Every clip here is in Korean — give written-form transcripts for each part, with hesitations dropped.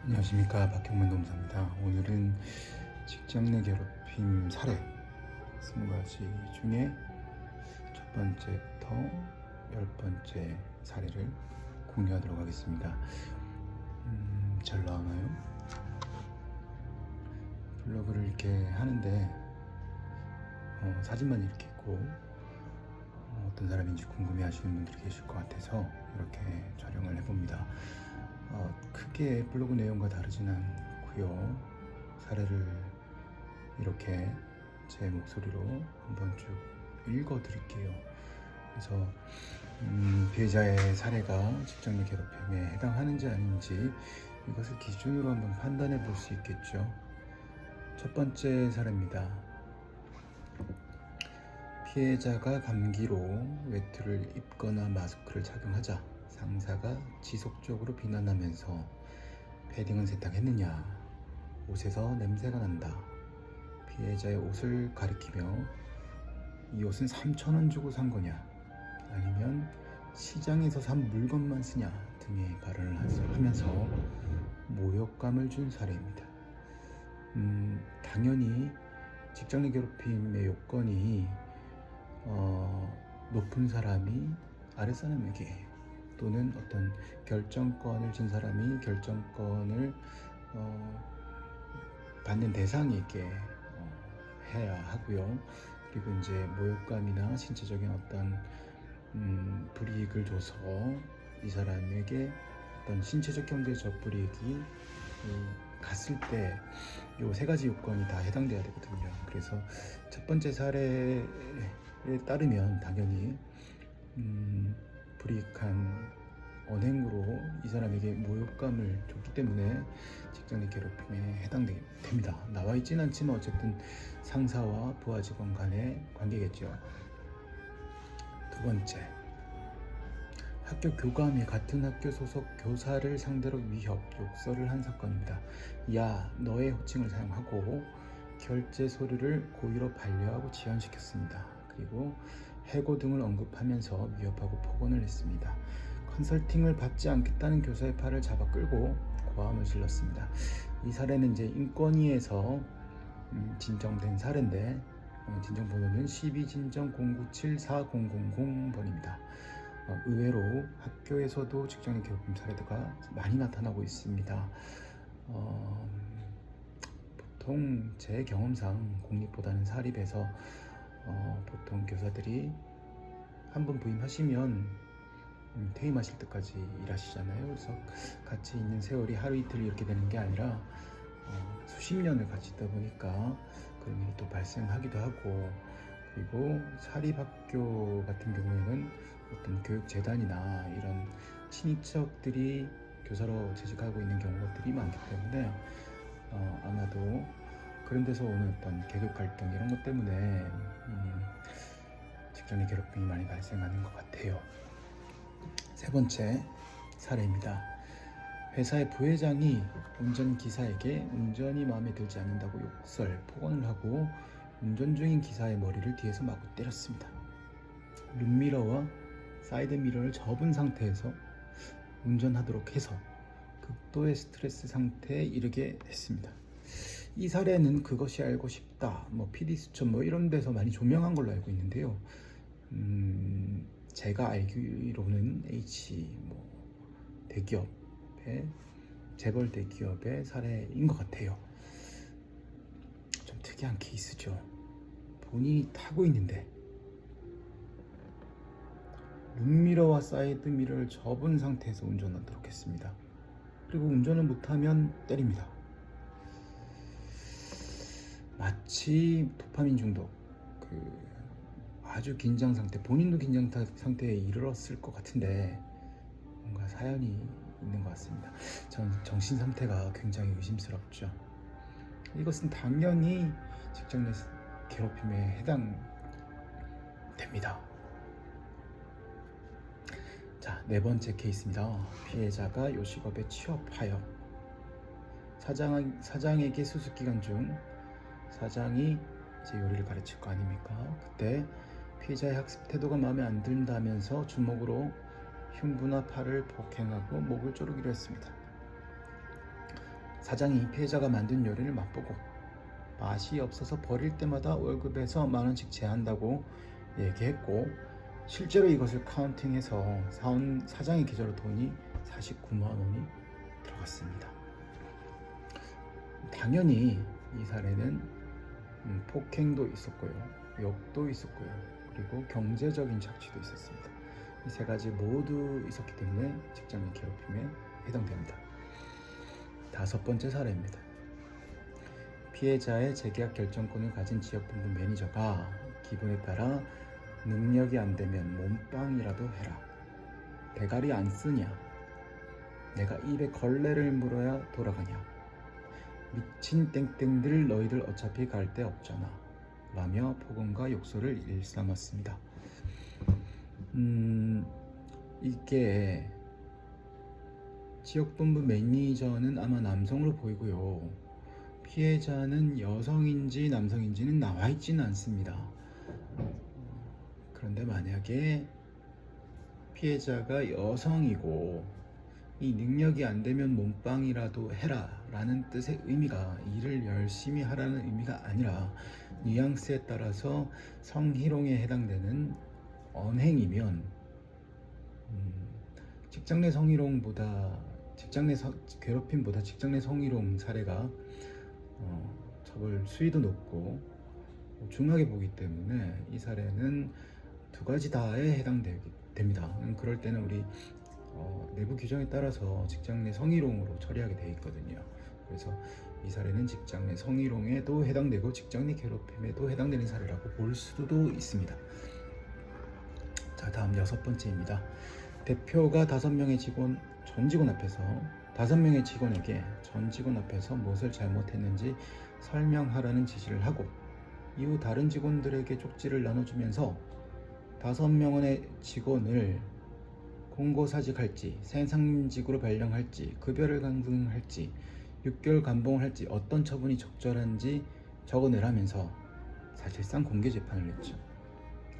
안녕하십니까, 박경문 노무사입니다. 오늘은 직장 내 괴롭힘 사례 20가지 중에 첫 번째부터 10번째 사례를 공유하도록 하겠습니다. 잘 나오나요? 블로그를 이렇게 하는데 사진만 이렇게 있고 어떤 사람인지 궁금해 하시는 분들이 계실 것 같아서 이렇게 촬영을 해봅니다. 크게 블로그 내용과 다르진 않고요. 사례를 이렇게 제 목소리로 한번 쭉 읽어 드릴게요. 그래서 피해자의 사례가 직장 내 괴롭힘에 해당하는지 아닌지 이것을 기준으로 한번 판단해 볼 수 있겠죠. 첫 번째 사례입니다. 피해자가 감기로 외투를 입거나 마스크를 착용하자 상사가 지속적으로 비난하면서 패딩은 세탁했느냐, 옷에서 냄새가 난다, 피해자의 옷을 가리키며 이 옷은 3,000원 주고 산 거냐, 아니면 시장에서 산 물건만 쓰냐 등의 발언을 하면서 모욕감을 준 사례입니다. 당연히 직장 내 괴롭힘의 요건이 높은 사람이 아랫사람에게 또는 어떤 결정권을 진 사람이 결정권을 받는 대상에게 해야 하고요. 그리고 이제 모욕감이나 신체적인 어떤 불이익을 줘서 이 사람에게 어떤 신체적 경제적 불이익이 갔을 때 이 세 가지 요건이 다 해당돼야 되거든요. 그래서 첫 번째 사례에 따르면 당연히 불이익한 언행으로 이 사람에게 모욕감을 줬기 때문에 직장 내 괴롭힘에 해당됩니다. 나와 있지는 않지만 어쨌든 상사와 부하 직원 간의 관계겠죠. 두 번째, 학교 교감이 같은 학교 소속 교사를 상대로 위협, 욕설을 한 사건입니다. 야, 너의 호칭을 사용하고 결제 서류를 고의로 반려하고 지연시켰습니다. 그리고 해고 등을 언급하면서 위협하고 폭언을 했습니다. 컨설팅을 받지 않겠다는 교사의 팔을 잡아 끌고 고함을 질렀습니다. 이 사례는 이제 인권위에서 진정된 사례인데 진정 번호는 12진정 0974000번입니다. 의외로 학교에서도 직장 내 괴롭힘 사례가 많이 나타나고 있습니다. 보통 제 경험상 공립보다는 사립에서 보통 교사들이 한번 부임하시면 퇴임하실 때까지 일하시잖아요. 그래서 같이 있는 세월이 하루 이틀 이렇게 되는 게 아니라 수십 년을 같이 있다 보니까 그런 일이 또 발생하기도 하고, 그리고 사립학교 같은 경우에는 어떤 교육재단이나 이런 친인척들이 교사로 재직하고 있는 경우들이 많기 때문에 아마도 그런 데서 오는 어떤 계급 갈등 이런 것 때문에 직장 내 괴롭힘이 많이 발생하는 것 같아요. 세 번째 사례입니다. 회사의 부회장이 운전기사에게 운전이 마음에 들지 않는다고 욕설, 폭언을 하고 운전 중인 기사의 머리를 뒤에서 마구 때렸습니다. 룸미러와 사이드미러를 접은 상태에서 운전하도록 해서 극도의 스트레스 상태에 이르게 했습니다. 이 사례는 그것이 알고 싶다, PD수첩 이런 데서 많이 조명한 걸로 알고 있는데요. 제가 알기로는 대기업의 재벌 대기업의 사례인 것 같아요. 좀 특이한 케이스죠. 본인이 타고 있는데 룸미러와 사이드미러를 접은 상태에서 운전하도록 했습니다. 그리고 운전을 못하면 때립니다. 마치 도파민 중독, 아주 긴장 상태, 본인도 긴장 상태에 이르렀을 것 같은데 뭔가 사연이 있는 것 같습니다. 전 정신 상태가 굉장히 의심스럽죠. 이것은 당연히 직장 내 괴롭힘에 해당됩니다. 자, 네 번째 케이스입니다. 피해자가 요식업에 취업하여 사장에게 수습 기간 중 사장이 이제 요리를 가르칠 거 아닙니까? 그때 피해자의 학습 태도가 마음에 안 든다면서 주먹으로 흉부나 팔을 폭행하고 목을 조르기로 했습니다. 사장이 피해자가 만든 요리를 맛보고 맛이 없어서 버릴 때마다 월급에서 10,000원씩 제한다고 얘기했고, 실제로 이것을 카운팅해서 사장의 계좌로 돈이 49만 원이 들어갔습니다. 당연히 이 사례는 폭행도 있었고요, 욕도 있었고요, 그리고 경제적인 착취도 있었습니다. 이 세 가지 모두 있었기 때문에 직장 내 괴롭힘에 해당됩니다. 5번째 사례입니다. 피해자의 재계약 결정권을 가진 지역본부 매니저가 기분에 따라 능력이 안 되면 몸빵이라도 해라, 대가리 안 쓰냐, 내가 입에 걸레를 물어야 돌아가냐, 미친 땡땡들 너희들 어차피 갈 데 없잖아 라며 폭언과 욕설을 일삼았습니다. 이게 지역본부 매니저는 아마 남성으로 보이고요, 피해자는 여성인지 남성인지는 나와 있지는 않습니다. 그런데 만약에 피해자가 여성이고 이 능력이 안 되면 몸빵이라도 해라 라는 뜻의 의미가 일을 열심히 하라는 의미가 아니라 뉘앙스에 따라서 성희롱에 해당되는 언행이면, 직장 내 성희롱보다 괴롭힘보다 직장 내 성희롱 사례가 처벌 수위도 높고 중하게 보기 때문에 이 사례는 2가지 다에 해당됩니다. 그럴 때는 우리 내부 규정에 따라서 직장 내 성희롱으로 처리하게 되어 있거든요. 그래서 이 사례는 직장 내 성희롱에도 해당되고 직장 내 괴롭힘에도 해당되는 사례라고 볼 수도 있습니다. 자, 다음 6번째입니다. 대표가 5명의 전 직원 앞에서 5명의 직원에게 전 직원 앞에서 무엇을 잘못했는지 설명하라는 지시를 하고, 이후 다른 직원들에게 쪽지를 나눠주면서 5명의 직원을 공고사직할지, 생산직으로 발령할지, 급여를 강등할지, 6개월 감봉을 할지, 어떤 처분이 적절한지 적어내라면서 사실상 공개 재판을 했죠.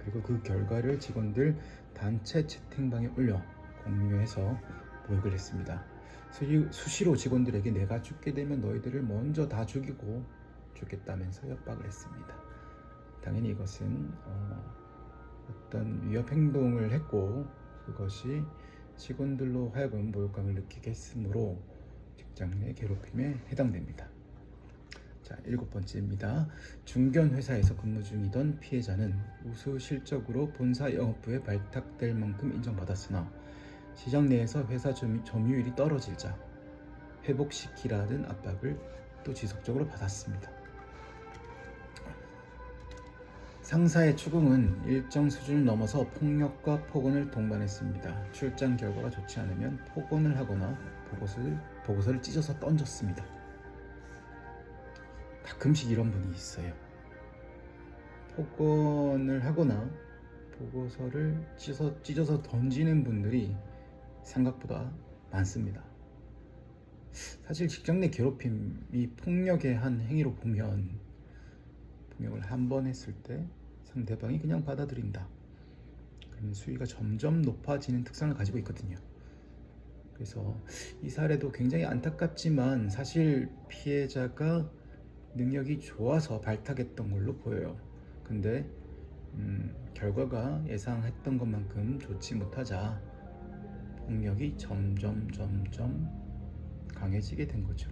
그리고 그 결과를 직원들 단체 채팅방에 올려 공유해서 모욕을 했습니다. 수시로 직원들에게 내가 죽게 되면 너희들을 먼저 다 죽이고 죽겠다면서 협박을 했습니다. 당연히 이것은 어떤 위협 행동을 했고, 그것이 직원들로 하여금 모욕감을 느끼게 했으므로 직장 내 괴롭힘에 해당됩니다. 자, 7번째입니다. 중견 회사에서 근무 중이던 피해자는 우수 실적으로 본사 영업부에 발탁될 만큼 인정받았으나 시장 내에서 회사 점유율이 떨어지자 회복시키라는 압박을 또 지속적으로 받았습니다. 상사의 추궁은 일정 수준을 넘어서 폭력과 폭언을 동반했습니다. 출장 결과가 좋지 않으면 폭언을 하거나 보고서를 찢어서 던졌습니다. 가끔씩 이런 분이 있어요. 폭언을 하거나 보고서를 찢어서 던지는 분들이 생각보다 많습니다. 사실 직장 내 괴롭힘이 폭력의 한 행위로 보면, 폭력을 한 번 했을 때 상대방이 그냥 받아들인다, 그러면 수위가 점점 높아지는 특성을 가지고 있거든요. 그래서 이 사례도 굉장히 안타깝지만 사실 피해자가 능력이 좋아서 발탁했던 걸로 보여요. 근데 결과가 예상했던 것만큼 좋지 못하자 폭력이 점점 강해지게 된 거죠.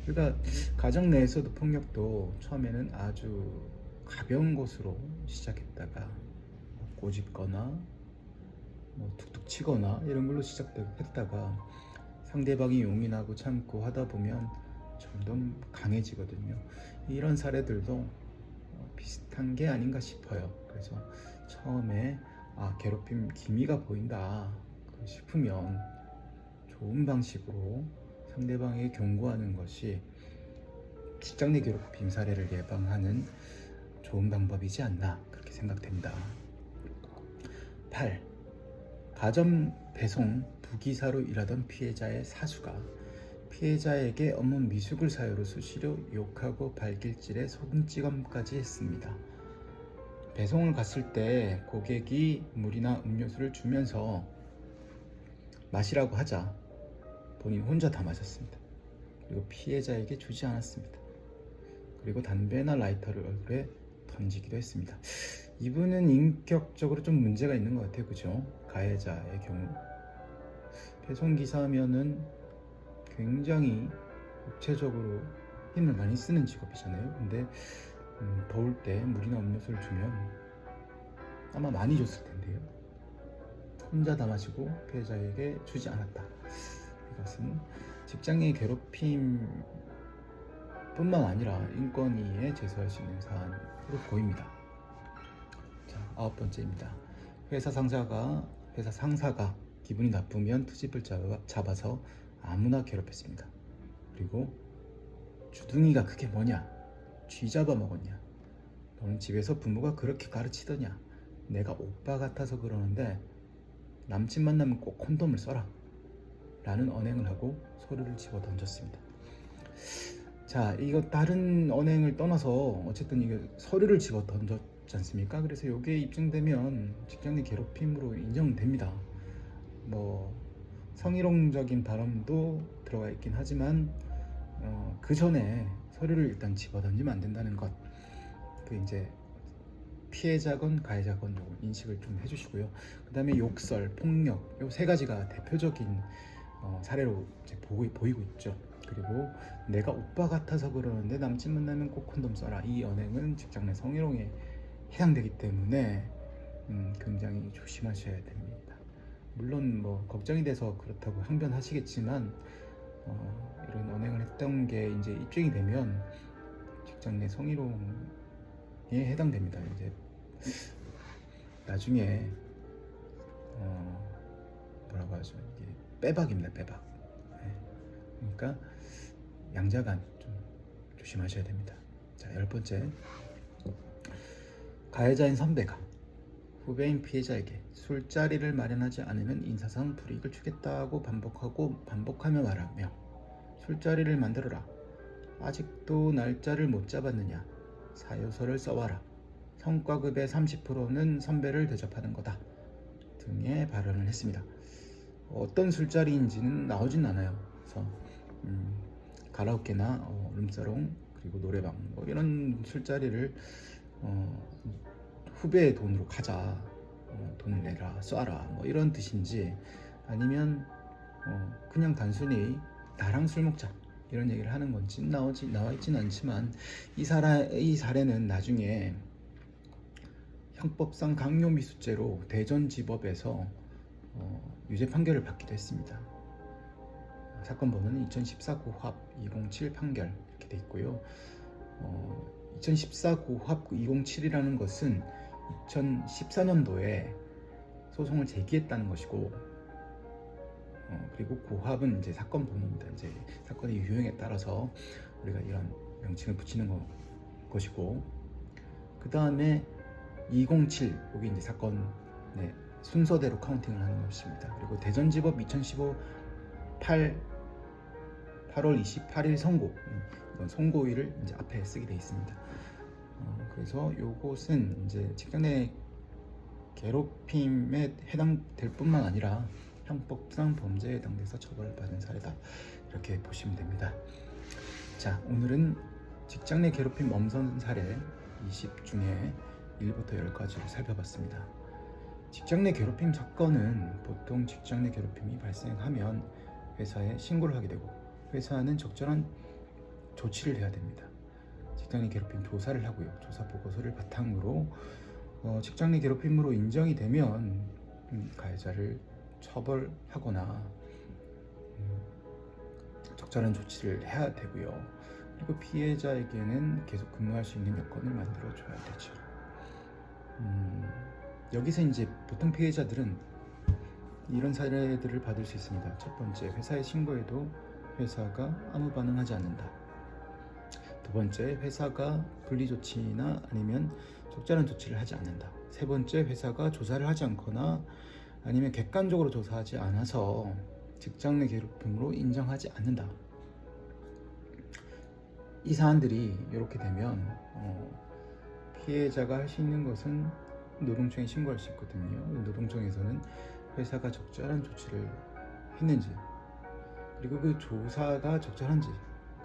그러니까 가정 내에서도 폭력도 처음에는 아주 가벼운 것으로 시작했다가 꼬집거나 툭툭 치거나 이런 걸로 시작했다가 상대방이 용인하고 참고 하다 보면 점점 강해지거든요. 이런 사례들도 비슷한 게 아닌가 싶어요. 그래서 처음에 괴롭힘 기미가 보인다 싶으면 좋은 방식으로 상대방에게 경고하는 것이 직장 내 괴롭힘 사례를 예방하는 좋은 방법이지 않나, 그렇게 생각됩니다. 8. 가전 배송 부기사로 일하던 피해자의 사수가 피해자에게 업무 미숙을 사유로 수시로 욕하고 발길질에 손찌검까지 했습니다. 배송을 갔을 때 고객이 물이나 음료수를 주면서 마시라고 하자 본인 혼자 다 마셨습니다. 그리고 피해자에게 주지 않았습니다. 그리고 담배나 라이터를 얼굴에 던지기도 했습니다. 이분은 인격적으로 좀 문제가 있는 것 같아요. 그죠? 가해자의 경우 배송기사면은 굉장히 육체적으로 힘을 많이 쓰는 직업이잖아요. 근데 더울 때 물이나 음료수를 주면 아마 많이 줬을 텐데요. 혼자 다 마시고 피해자에게 주지 않았다. 이것은 직장의 괴롭힘 뿐만 아니라 인권위에 제소할 수 있는 사안으로 보입니다. 자, 9번째입니다. 회사 상사가 기분이 나쁘면 트집을 잡아서 아무나 괴롭혔습니다. 그리고 주둥이가 그게 뭐냐? 쥐 잡아먹었냐? 너는 집에서 부모가 그렇게 가르치더냐? 내가 오빠 같아서 그러는데 남친 만나면 꼭 콘돔을 써라 라는 언행을 하고 서류를 집어 던졌습니다. 자, 이거 다른 언행을 떠나서 어쨌든 이게 서류를 집어 던졌지 않습니까? 그래서 이게 입증되면 직장 내 괴롭힘으로 인정됩니다. 뭐 성희롱적인 발언도 들어가 있긴 하지만 그 전에 서류를 일단 집어 던지면 안 된다는 것, 그 이제 피해자건 가해자건 요거 인식을 좀 해주시고요. 그 다음에 욕설, 폭력, 요 세 가지가 대표적인 사례로 이제 보이고 있죠. 그리고 내가 오빠 같아서 그러는데 남친 만나면 꼭 콘돔 써라, 이 언행은 직장 내 성희롱에 해당되기 때문에 굉장히 조심하셔야 됩니다. 물론 뭐 걱정이 돼서 그렇다고 항변하시겠지만 이런 언행을 했던 게 이제 입증이 되면 직장 내 성희롱에 해당됩니다. 이제 나중에 뭐라고 하죠? 이게 빼박입니다. 빼박. 네. 그러니까 양자간 좀 조심하셔야 됩니다. 자, 10번째. 가해자인 선배가 후배인 피해자에게 술자리를 마련하지 않으면 인사상 불이익을 주겠다고 반복하며 말하며 술자리를 만들어라, 아직도 날짜를 못 잡았느냐, 사유서를 써와라, 성과급의 30%는 선배를 대접하는 거다 등의 발언을 했습니다. 어떤 술자리인지는 나오진 않아요. 그래서 가라오케나 룸사롱 그리고 노래방 뭐 이런 술자리를 후배의 돈으로 가자, 돈을 내라, 쏴라 뭐 이런 뜻인지, 아니면 그냥 단순히 나랑 술 먹자 이런 얘기를 하는 건지 나와 있지는 않지만 이 사례는 나중에 형법상 강요미수죄로 대전지법에서 유죄 판결을 받기도 했습니다. 사건 번호는 2014 고합 207 판결 이렇게 돼 있고요. 2014 고합 207이라는 것은 2014년도에 소송을 제기했다는 것이고, 그리고 고합은 이제 사건 번호입니다. 이제 사건의 유형에 따라서 우리가 이런 명칭을 붙이는 것이고, 그 다음에 207 여기 이제 사건의 순서대로 카운팅을 하는 것입니다. 그리고 대전지법 2015 8월 28일 선고, 이건 선고일을 이제 앞에 쓰게 되어 있습니다. 그래서 요것은 이제 직장 내 괴롭힘에 해당될 뿐만 아니라 형법상 범죄에 해당돼서 처벌을 받은 사례다, 이렇게 보시면 됩니다. 자, 오늘은 직장 내 괴롭힘 엄선 사례 20 중에 1부터 10가지를 살펴봤습니다. 직장 내 괴롭힘 사건은 보통 직장 내 괴롭힘이 발생하면 회사에 신고를 하게 되고 회사는 적절한 조치를 해야 됩니다. 직장 내 괴롭힘 조사를 하고요. 조사 보고서를 바탕으로 직장 내 괴롭힘으로 인정이 되면 가해자를 처벌하거나 적절한 조치를 해야 되고요. 그리고 피해자에게는 계속 근무할 수 있는 여건을 만들어 줘야 되죠. 여기서 이제 보통 피해자들은 이런 사례들을 받을 수 있습니다. 첫 번째, 회사에 신고해도 회사가 아무 반응하지 않는다. 두 번째, 회사가 분리조치나 아니면 적절한 조치를 하지 않는다. 세 번째, 회사가 조사를 하지 않거나 아니면 객관적으로 조사하지 않아서 직장 내 괴롭힘으로 인정하지 않는다. 이 사안들이 이렇게 되면 피해자가 할 수 있는 것은 노동청에 신고할 수 있거든요. 노동청에서는 회사가 적절한 조치를 했는지, 그리고 그 조사가 적절한지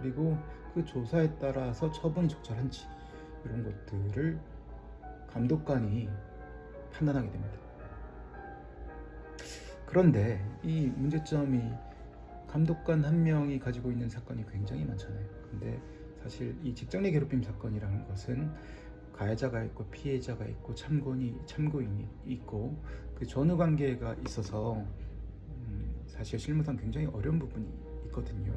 그리고 그 조사에 따라서 처분이 적절한지 이런 것들을 감독관이 판단하게 됩니다. 그런데 이 문제점이 감독관 한 명이 가지고 있는 사건이 굉장히 많잖아요. 근데 사실 이 직장 내 괴롭힘 사건이라는 것은 가해자가 있고 피해자가 있고 참고인이 있고 그 전후 관계가 있어서 사실 실무상 굉장히 어려운 부분이 있거든요.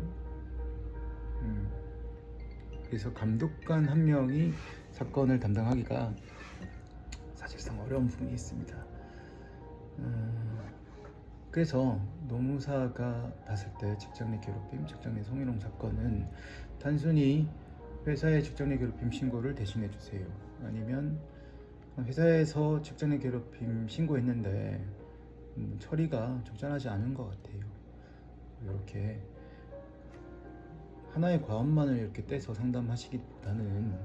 그래서 감독관 한 명이 사건을 담당하기가 사실상 어려운 부분이 있습니다. 그래서 노무사가 봤을 때 직장 내 괴롭힘, 직장 내 성희롱 사건은 단순히 회사의 직장 내 괴롭힘 신고를 대신해 주세요. 아니면 회사에서 직장 내 괴롭힘 신고했는데 처리가 적절하지 않은 것 같아요. 이렇게 하나의 과업만을 이렇게 떼서 상담하시기보다는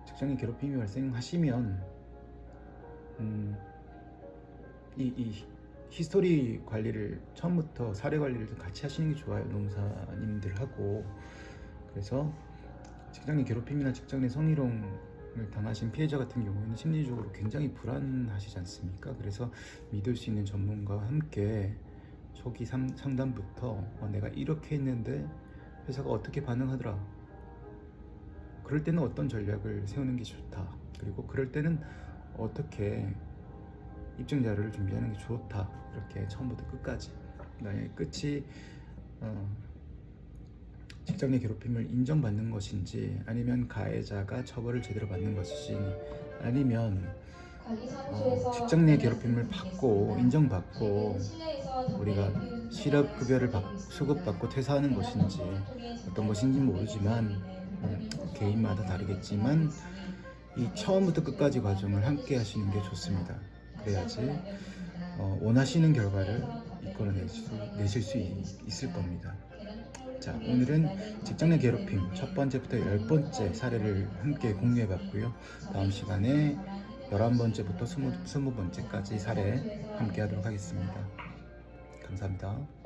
직장 내 괴롭힘이 발생하시면 이 히스토리 관리를 처음부터 사례 관리를 같이 하시는 게 좋아요. 노무사님들하고. 그래서 직장 내 괴롭힘이나 직장 내 성희롱을 당하신 피해자 같은 경우에는 심리적으로 굉장히 불안하시지 않습니까? 그래서 믿을 수 있는 전문가와 함께 초기 상담부터 내가 이렇게 했는데 회사가 어떻게 반응하더라, 그럴 때는 어떤 전략을 세우는 게 좋다, 그리고 그럴 때는 어떻게 입증 자료를 준비하는 게 좋다, 이렇게 처음부터 끝까지 나의 끝이 직장 내 괴롭힘을 인정받는 것인지, 아니면 가해자가 처벌을 제대로 받는 것인지, 아니면 직장 내 괴롭힘을 받고 인정받고 우리가 실업급여를 수급받고 퇴사하는 것인지, 어떤 것인지 모르지만 개인마다 다르겠지만 이 처음부터 끝까지 과정을 함께 하시는 게 좋습니다. 그래야지 원하시는 결과를 이끌어내실 수 있을 겁니다. 자, 오늘은 직장 내 괴롭힘 첫 번째부터 10번째 사례를 함께 공유해 봤고요. 다음 시간에 11번째부터 20번째까지 사례 함께 하도록 하겠습니다. 감사합니다.